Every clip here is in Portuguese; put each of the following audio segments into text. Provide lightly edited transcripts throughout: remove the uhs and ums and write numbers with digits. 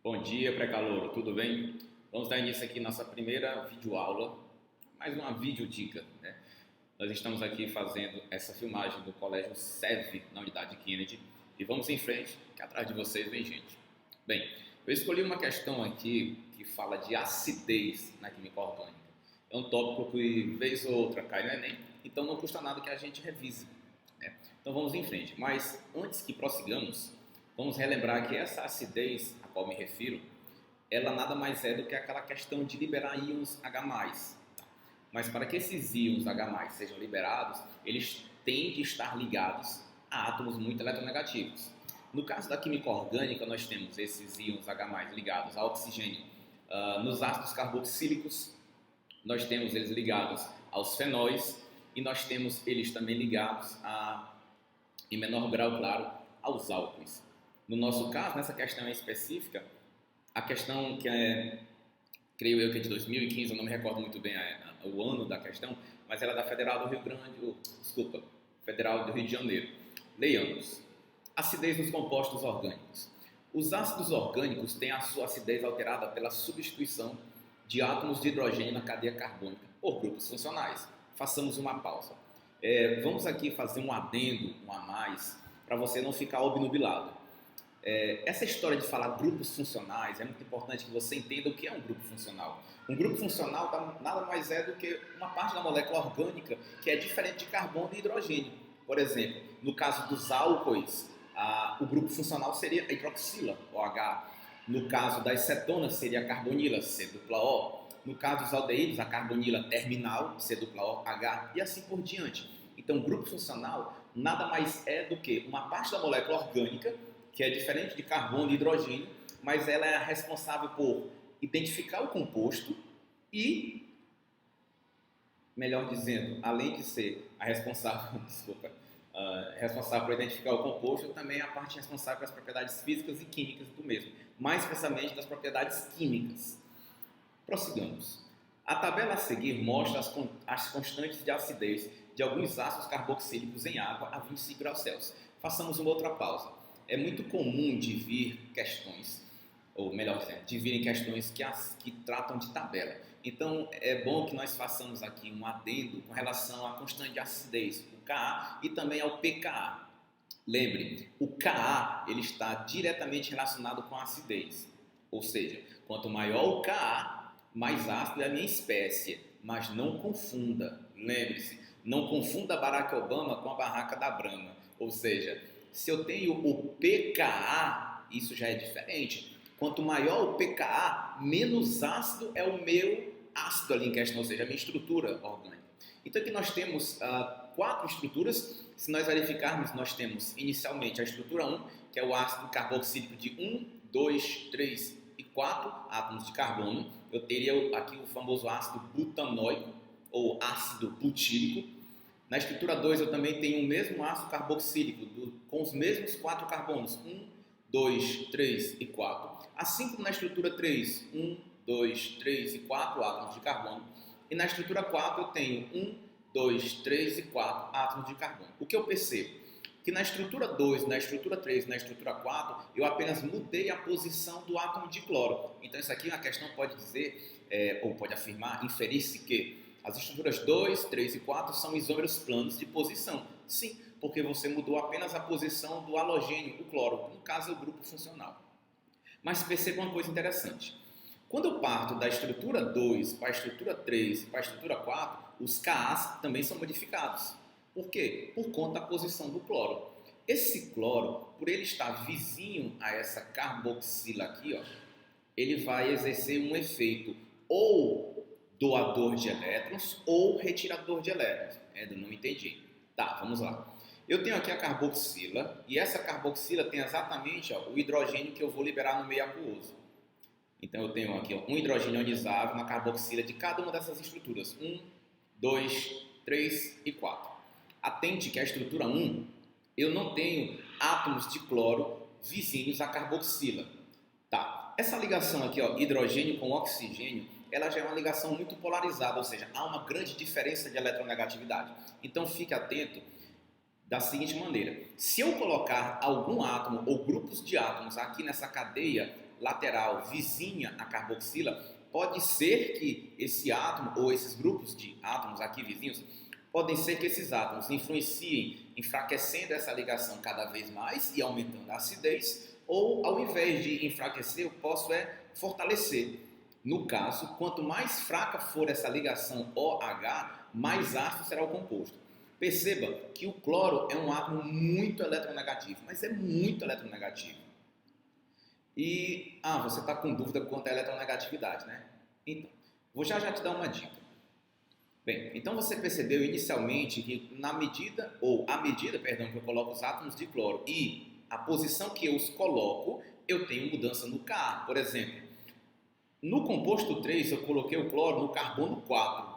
Bom dia, pré-calouro, tudo bem? Vamos dar início aqui à nossa primeira videoaula, mais uma videodica, né? Nós estamos aqui fazendo essa filmagem do Colégio SEV, na Unidade Kennedy, e vamos em frente, que atrás de vocês vem gente. Bem, eu escolhi uma questão aqui que fala de acidez na química orgânica. É um tópico que, vez ou outra, cai no Enem, então não custa nada que a gente revise, né? Então vamos em frente, mas antes que prossigamos, vamos relembrar que essa acidez a qual me refiro, ela nada mais é do que aquela questão de liberar íons H+. Mas para que esses íons H+, sejam liberados, eles têm de estar ligados a átomos muito eletronegativos. No caso da química orgânica, nós temos esses íons H+, ligados ao oxigênio. Nos ácidos carboxílicos, nós temos eles ligados aos fenóis e nós temos eles também ligados em menor grau, claro, aos álcoois. No nosso caso, nessa questão específica, a questão que creio eu que é de 2015, eu não me recordo muito bem o ano da questão, mas ela é da Federal do Rio de Janeiro. Leiamos. Acidez dos compostos orgânicos. Os ácidos orgânicos têm a sua acidez alterada pela substituição de átomos de hidrogênio na cadeia carbônica por grupos funcionais. Façamos uma pausa. Vamos aqui fazer um adendo, um a mais, para você não ficar obnubilado. Essa história de falar grupos funcionais é muito importante que você entenda o que é um grupo funcional. Um grupo funcional nada mais é do que uma parte da molécula orgânica que é diferente de carbono e hidrogênio. Por exemplo, no caso dos álcoois, o grupo funcional seria a hidroxila, OH. No caso das cetonas, seria a carbonila, C-O. No caso dos aldeídos, a carbonila terminal, C-OH, e assim por diante. Então, grupo funcional nada mais é do que uma parte da molécula orgânica que é diferente de carbono e hidrogênio, mas ela é a responsável por identificar o composto e, melhor dizendo, além de ser a responsável, responsável por identificar o composto, também é a parte responsável pelas propriedades físicas e químicas do mesmo, mais especialmente das propriedades químicas. Prossigamos. A tabela a seguir mostra as constantes de acidez de alguns ácidos carboxílicos em água a 25 graus Celsius. Façamos uma outra pausa. É muito comum de vir questões, ou melhor dizendo, de virem questões que tratam de tabela. Então, é bom que nós façamos aqui um adendo com relação à constante de acidez, o Ka, e também ao pKa. Lembre, o Ka ele está diretamente relacionado com a acidez. Ou seja, quanto maior o Ka, mais ácido é a minha espécie. Mas não confunda, lembre-se, não confunda Barack Obama com a barraca da Brahma. Ou seja, se eu tenho o pKa, isso já é diferente. Quanto maior o pKa, menos ácido é o meu ácido ali em questão, ou seja, a minha estrutura orgânica. Então aqui nós temos 4 estruturas. Se nós verificarmos, nós temos inicialmente a estrutura 1, que é o ácido carboxílico de 1, 2, 3 e 4 átomos de carbono. Eu teria aqui o famoso ácido butanoico, ou ácido butírico. Na estrutura 2 eu também tenho o mesmo ácido carboxílico, com os mesmos 4 carbonos, 1, 2, 3 e 4. Assim como na estrutura 3, 1, 2, 3 e 4 átomos de carbono. E na estrutura 4 eu tenho 1, 2, 3 e 4 átomos de carbono. O que eu percebo? Que na estrutura 2, na estrutura 3 e na estrutura 4, eu apenas mudei a posição do átomo de cloro. Então isso aqui a questão pode dizer, ou pode afirmar, inferir-se que as estruturas 2, 3 e 4 são isômeros planos de posição. Sim, porque você mudou apenas a posição do halogênio, o cloro, no caso é o grupo funcional. Mas perceba uma coisa interessante. Quando eu parto da estrutura 2 para a estrutura 3 e para a estrutura 4, os Kas também são modificados. Por quê? Por conta da posição do cloro. Esse cloro, por ele estar vizinho a essa carboxila aqui, ele vai exercer um efeito ou doador de elétrons ou retirador de elétrons. Eu não entendi. Tá, vamos lá. Eu tenho aqui a carboxila e essa carboxila tem exatamente o hidrogênio que eu vou liberar no meio aquoso. Então eu tenho aqui um hidrogênio ionizável na carboxila de cada uma dessas estruturas. 1, 2, 3 e 4. Atente que a estrutura 1, eu não tenho átomos de cloro vizinhos à carboxila. Tá. Essa ligação aqui, hidrogênio com oxigênio, ela já é uma ligação muito polarizada, ou seja, há uma grande diferença de eletronegatividade. Então fique atento da seguinte maneira: se eu colocar algum átomo ou grupos de átomos aqui nessa cadeia lateral vizinha à carboxila, pode ser que esse átomo ou esses grupos de átomos aqui vizinhos, podem ser que esses átomos influenciem, enfraquecendo essa ligação cada vez mais e aumentando a acidez, ou ao invés de enfraquecer, eu posso fortalecer. No caso, quanto mais fraca for essa ligação OH, mais ácido será o composto. Perceba que o cloro é um átomo muito eletronegativo, mas é muito eletronegativo. E, você está com dúvida quanto à eletronegatividade, né? Então, vou já te dar uma dica. Bem, então você percebeu inicialmente que à medida que eu coloco os átomos de cloro e a posição que eu os coloco, eu tenho mudança no Ka. Por exemplo, no composto 3 eu coloquei o cloro no carbono 4.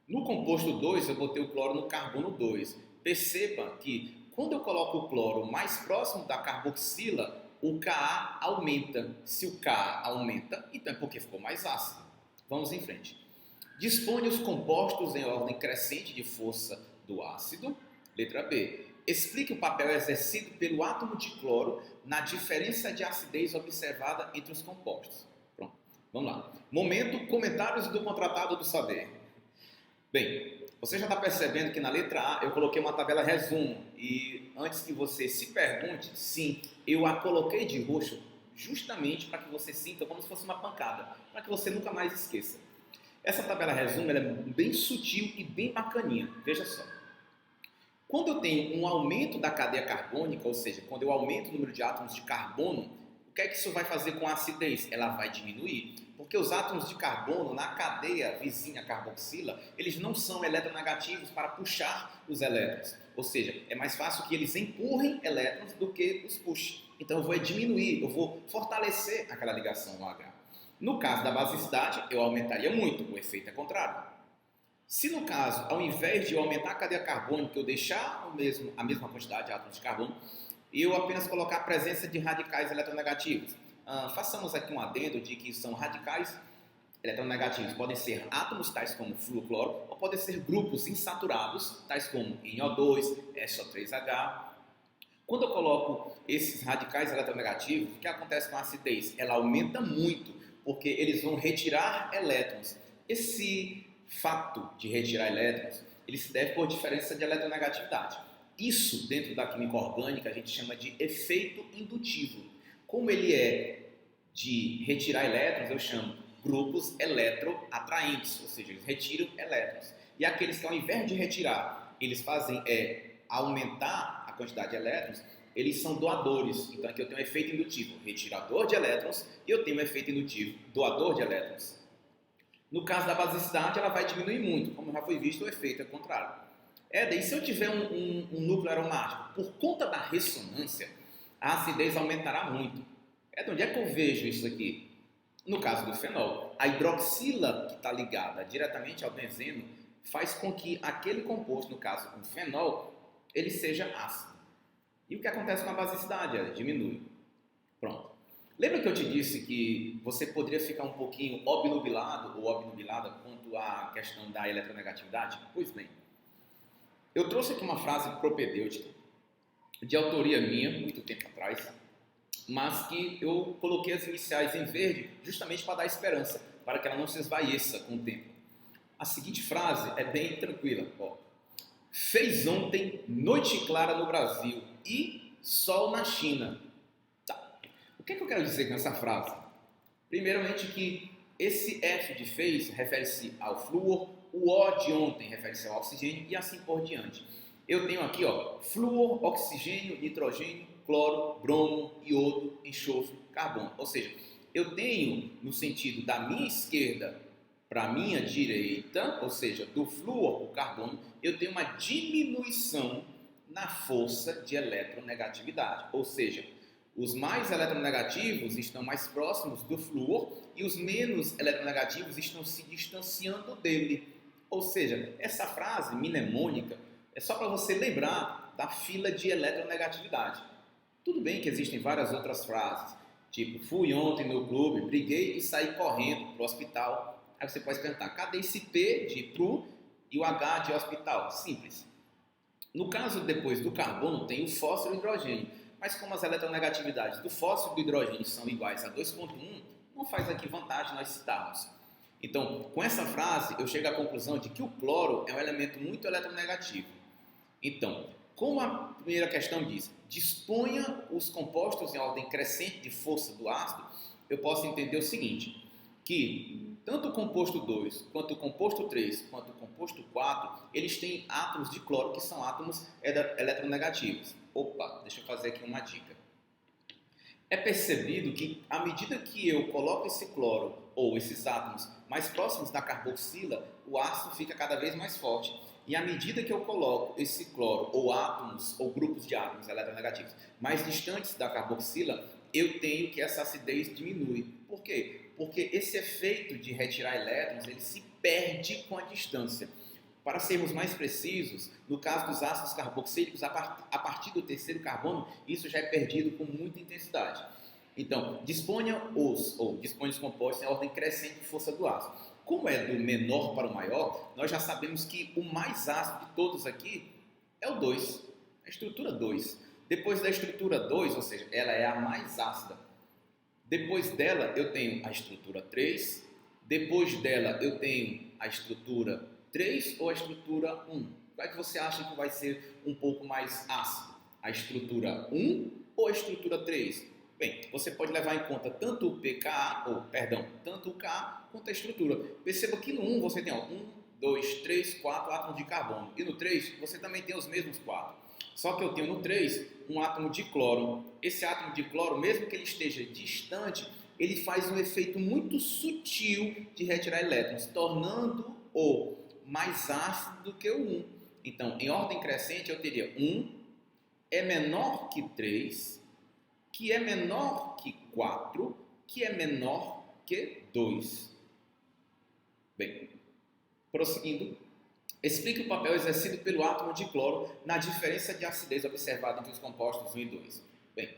No composto 2 eu botei o cloro no carbono 2. Perceba que quando eu coloco o cloro mais próximo da carboxila, o Ka aumenta. Se o Ka aumenta, então é porque ficou mais ácido. Vamos em frente. Dispõe os compostos em ordem crescente de força do ácido. Letra B. Explique o papel exercido pelo átomo de cloro na diferença de acidez observada entre os compostos. Pronto, vamos lá. Momento, comentários do contratado do saber. Bem, você já está percebendo que na letra A eu coloquei uma tabela resumo e antes que você se pergunte, sim, eu a coloquei de roxo justamente para que você sinta como se fosse uma pancada, para que você nunca mais esqueça. Essa tabela resumo ela é bem sutil e bem bacaninha, veja só. Quando eu tenho um aumento da cadeia carbônica, ou seja, quando eu aumento o número de átomos de carbono, o que é que isso vai fazer com a acidez? Ela vai diminuir, porque os átomos de carbono na cadeia vizinha carboxila, eles não são eletronegativos para puxar os elétrons. Ou seja, é mais fácil que eles empurrem elétrons do que os puxem. Então eu vou diminuir, eu vou fortalecer aquela ligação OH. No caso da basicidade, eu aumentaria muito, o efeito é contrário. Se no caso, ao invés de eu aumentar a cadeia carbônica, eu deixar a mesma quantidade de átomos de carbono, eu apenas colocar a presença de radicais eletronegativos. Façamos aqui um adendo de que são radicais eletronegativos. Podem ser átomos tais como fluorocloro, ou podem ser grupos insaturados, tais como NO2, SO3H. Quando eu coloco esses radicais eletronegativos, o que acontece com a acidez? Ela aumenta muito, porque eles vão retirar elétrons. Esse fato de retirar elétrons, ele se deve por diferença de eletronegatividade. Isso, dentro da química orgânica, a gente chama de efeito indutivo. Como ele é de retirar elétrons, eu chamo grupos eletroatraentes, ou seja, eles retiram elétrons. E aqueles que, ao invés de retirar, eles fazem aumentar a quantidade de elétrons, eles são doadores. Então aqui eu tenho um efeito indutivo, retirador de elétrons, e eu tenho um efeito indutivo, doador de elétrons. No caso da basicidade, ela vai diminuir muito, como já foi visto, o efeito é contrário. E se eu tiver um núcleo aromático, por conta da ressonância, a acidez aumentará muito. De onde é que eu vejo isso aqui? No caso do fenol, a hidroxila que está ligada diretamente ao benzeno faz com que aquele composto, no caso o fenol, ele seja ácido. E o que acontece com a basicidade? Ela diminui. Pronto. Lembra que eu te disse que você poderia ficar um pouquinho obnubilado ou obnubilada quanto à questão da eletronegatividade? Pois bem, eu trouxe aqui uma frase propedêutica de autoria minha, muito tempo atrás, mas que eu coloquei as iniciais em verde justamente para dar esperança, para que ela não se esvaeça com o tempo. A seguinte frase é bem tranquila. Fez ontem noite clara no Brasil e sol na China. Tá. O que é que eu quero dizer com essa frase? Primeiramente que esse F de fez refere-se ao flúor, o O de ontem refere-se ao oxigênio e assim por diante. Eu tenho aqui, flúor, oxigênio, nitrogênio, cloro, bromo, iodo, enxofre, carbono. Ou seja, eu tenho no sentido da minha esquerda para a minha direita, ou seja, do flúor para o carbono, eu tenho uma diminuição na força de eletronegatividade. Ou seja, os mais eletronegativos estão mais próximos do flúor e os menos eletronegativos estão se distanciando dele. Ou seja, essa frase mnemônica é só para você lembrar da fila de eletronegatividade. Tudo bem que existem várias outras frases, tipo, fui ontem no clube, briguei e saí correndo para o hospital. Aí você pode perguntar, cadê esse P de pro e o H de hospital? Simples. No caso, depois do carbono, tem o fósforo e o hidrogênio. mas como as eletronegatividades do fósforo e do hidrogênio são iguais a 2,1, não faz aqui vantagem nós citarmos. Então, com essa frase, eu chego à conclusão de que o cloro é um elemento muito eletronegativo. Então, como a primeira questão diz, disponha os compostos em ordem crescente de força do ácido, eu posso entender o seguinte, que tanto o composto 2, quanto o composto 3, quanto o composto 4, eles têm átomos de cloro que são átomos eletronegativos. Opa, deixa eu fazer aqui uma dica. É percebido que, à medida que eu coloco esse cloro, ou esses átomos, mais próximos da carboxila, o ácido fica cada vez mais forte. E à medida que eu coloco esse cloro, ou átomos, ou grupos de átomos eletronegativos, mais distantes da carboxila, eu tenho que essa acidez diminui. Por quê? Porque esse efeito de retirar elétrons, ele se perde com a distância. Para sermos mais precisos, no caso dos ácidos carboxílicos, a partir do terceiro carbono, isso já é perdido com muita intensidade. Então, disponha os compostos em ordem crescente de força do ácido. Como é do menor para o maior, nós já sabemos que o mais ácido de todos aqui é o 2, a estrutura 2. Depois da estrutura 2, ou seja, ela é a mais ácida. Depois dela, eu tenho a estrutura 3. Depois dela, eu tenho a estrutura 3 ou a estrutura 1? Qual é que você acha que vai ser um pouco mais ácido? A estrutura 1 ou a estrutura 3? Bem, você pode levar em conta tanto o tanto o Ka quanto a estrutura. Perceba que no 1 você tem 1, 2, 3, 4 átomos de carbono. E no 3 você também tem os mesmos 4. Só que eu tenho no 3 um átomo de cloro. Esse átomo de cloro, mesmo que ele esteja distante, ele faz um efeito muito sutil de retirar elétrons, tornando-o mais ácido do que o 1. Então, em ordem crescente, eu teria 1 é menor que 3, que é menor que 4, que é menor que 2. Bem, prosseguindo, explique o papel exercido pelo átomo de cloro na diferença de acidez observada entre os compostos 1 e 2. Bem,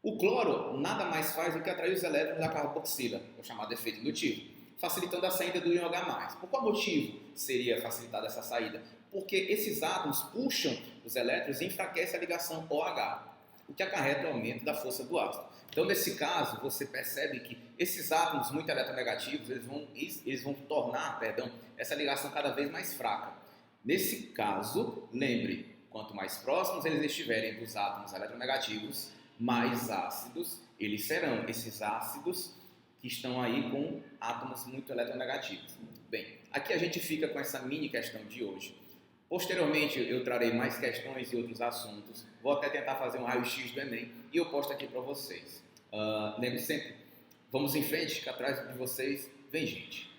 o cloro nada mais faz do que atrair os elétrons da carboxila, o chamado efeito indutivo, facilitando a saída do íon H+. Por qual motivo seria facilitada essa saída? Porque esses átomos puxam os elétrons e enfraquecem a ligação OH, o que acarreta o aumento da força do ácido. Então, nesse caso, você percebe que esses átomos muito eletronegativos, eles vão tornar, essa ligação cada vez mais fraca. Nesse caso, lembre, quanto mais próximos eles estiverem dos átomos eletronegativos, mais ácidos eles serão. Esses ácidos que estão aí com átomos muito eletronegativos. Bem, aqui a gente fica com essa mini questão de hoje. Posteriormente eu trarei mais questões e outros assuntos. Vou até tentar fazer um raio-x do Enem e eu posto aqui para vocês. Lembre sempre, vamos em frente, que atrás de vocês vem gente.